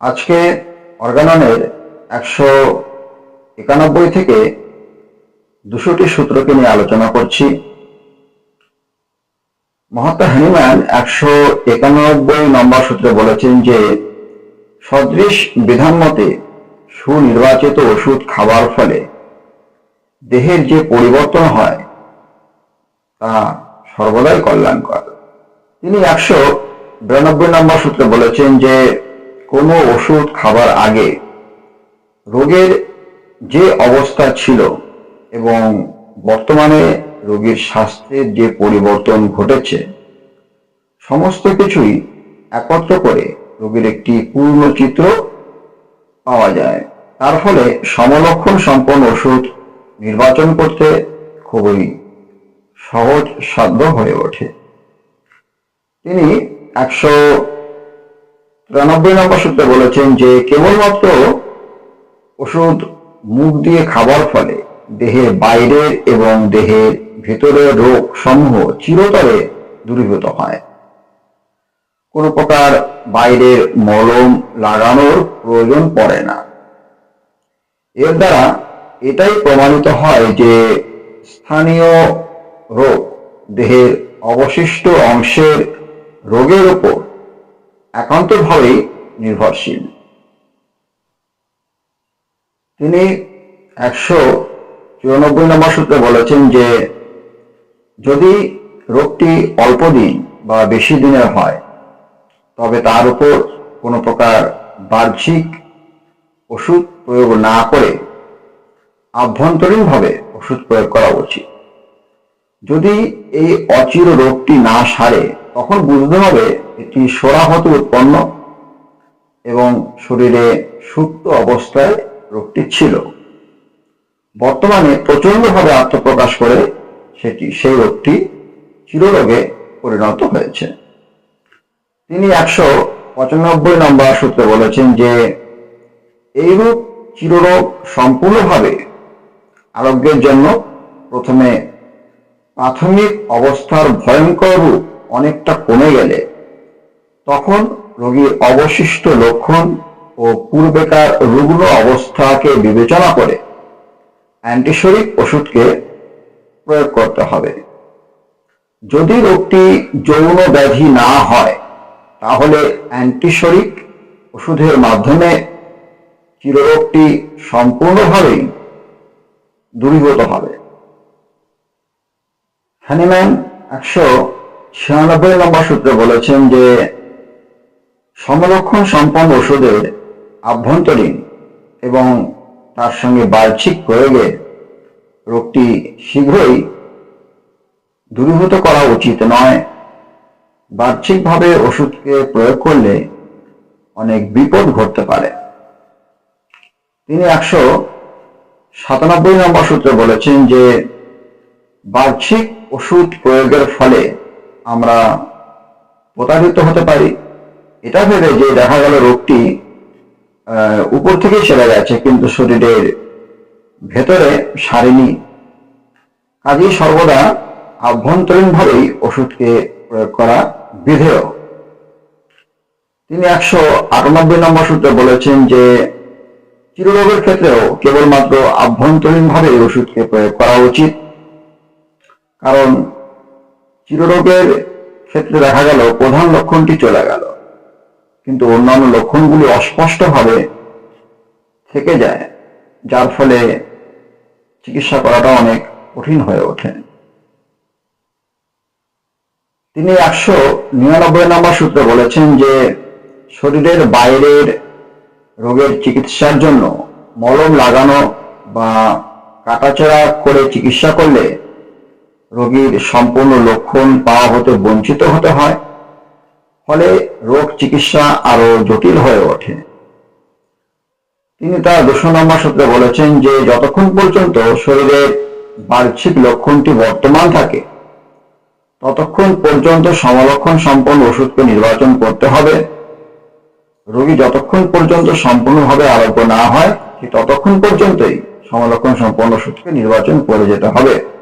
আজকে অর্গাননের 191 থেকে 200টি সূত্রকে নিয়ে আলোচনা করছি। মহাত্মা হ্যানিম্যান 191 নম্বর সূত্রে বলেছেন যে সদৃশ বিধান মতে সুনির্বাচিত ওষুধ খাওয়ার ফলে দেহের যে পরিবর্তন হয় তা সর্বদাই কল্যাণকর। তিনি 192 নম্বর সূত্রে বলেছেন যে কোনো ওষুধ খাবার আগে রোগের যে অবস্থা ছিল এবং বর্তমানে রোগীর স্বাস্থ্যের যে পরিবর্তন ঘটেছে সমস্ত কিছুই একত্র করে রোগীর একটি পূর্ণ চিত্র পাওয়া যায়। তার ফলে সমলক্ষণ সম্পন্ন ওষুধ নির্বাচন করতে খুবই সহজ সাধ্য হয়ে ওঠে। তিনি 193 নম্বর সূত্রে বলেছেন যে কেবলমাত্র ওষুধ মুখ দিয়ে খাবার ফলে দেহের বাইরের এবং দেহের ভিতরের রোগ সমূহ চিরতরে দূরীভূত হয়। কোন প্রকার বাইরের মলম লাগানোর প্রয়োজন পড়ে না। এর দ্বারা এটাই প্রমাণিত হয় যে স্থানীয় রোগ দেহের অবশিষ্ট অংশের রোগের উপর একান্তভাবেই নির্ভরশীল। তিনি 194 নম্বর সূত্রে বলেছেন যে যদি রোগটি অল্প দিন বা বেশি দিনের হয় তবে তার উপর কোনো প্রকার বাহ্যিক ওষুধ প্রয়োগ না করে আভ্যন্তরীণভাবে ওষুধ প্রয়োগ করা উচিত। যদি এই অচির রোগটি না সারে তখন বুঝতে হবে এটি সোরাহতে উৎপন্ন এবং শরীরে সুপ্ত অবস্থায় রোগটি ছিল। বর্তমানে প্রচন্ডভাবে আত্মপ্রকাশ করে সেই রোগটি চিররোগে পরিণত হয়েছে। তিনি 195 নম্বর সূত্রে বলেছেন যে এইরূপ চিররোগ সম্পূর্ণভাবে আরোগ্যের জন্য প্রথমে প্রাথমিক অবস্থার ভয়ঙ্কর রূপ অনেকটা কমে গেলে তখন রোগীর অবশিষ্ট লক্ষণ ও পূর্বেকার রুগ্ন অবস্থাকে বিবেচনা করে অ্যান্টিসরিক ওষুধকে প্রয়োগ করতে হবে। যদি রোগটি যৌন ব্যাধি না হয় তাহলে অ্যান্টিসরিক ওষুধের মাধ্যমে চিররোগটি সম্পূর্ণভাবেই দূরীভূত হবে। হ্যানিম্যান 196 নম্বর সূত্রে বলেছেন যে সমলক্ষণ সম্পন্ন ওষুধের আভ্যন্তরীণ এবং তার সঙ্গে বাহ্যিক প্রয়োগে রোগটি শীঘ্রই দূরীভূত করা উচিত নয়। বাহ্যিকভাবে ওষুধকে প্রয়োগ করলে অনেক বিপদ ঘটতে পারে। তিনি 197 নম্বর সূত্রে বলেছেন যে বাহ্যিক ওষুধ প্রয়োগের ফলে আমরা প্রতারিত হতে পারি এটা ভেবে যে দেখা গেল রোগটি উপর থেকে সেরে গেছে কিন্তু শরীরের ভেতরে সারেনি। কাজেই সর্বদা আভ্যন্তরীণভাবেই ওষুধকে প্রয়োগ করা বিধেয়। তিনি 198 নম্বর সূত্রে বলেছেন যে চিররোগের ক্ষেত্রেও কেবলমাত্র আভ্যন্তরীণভাবে ওষুধকে প্রয়োগ করা উচিত, কারণ চিররোগের ক্ষেত্রে দেখা গেল প্রধান লক্ষণটি চলে গেল কিন্তু অন্যান্য লক্ষণগুলি অস্পষ্টভাবে থেকে যায়, যার ফলে চিকিৎসা করাটা অনেক কঠিন হয়ে ওঠে। তিনি 199 নম্বর সূত্রে বলেছেন যে শরীরের বাইরের রোগের চিকিৎসার জন্য মলম লাগানো বা কাটাছেঁড়া করে চিকিৎসা করলে রোগীর সম্পূর্ণ লক্ষণ পাওয়া হতে বঞ্চিত হতে হয়, ফলে রোগ চিকিৎসা আরো জটিল হয়ে ওঠে। তিনি তার 200 নম্বর সূত্রে বলেছেন যে যতক্ষণ পর্যন্ত শরীরের বাহ্যিক লক্ষণটি বর্তমান থাকে ততক্ষণ পর্যন্ত সমলক্ষণ সম্পন্ন ওষুধকে নির্বাচন করতে হবে। রোগী যতক্ষণ পর্যন্ত সম্পূর্ণভাবে আরোগ্য না হয় ততক্ষণ পর্যন্তই সমলক্ষণ সম্পন্ন ওষুধকে নির্বাচন করে যেতে হবে।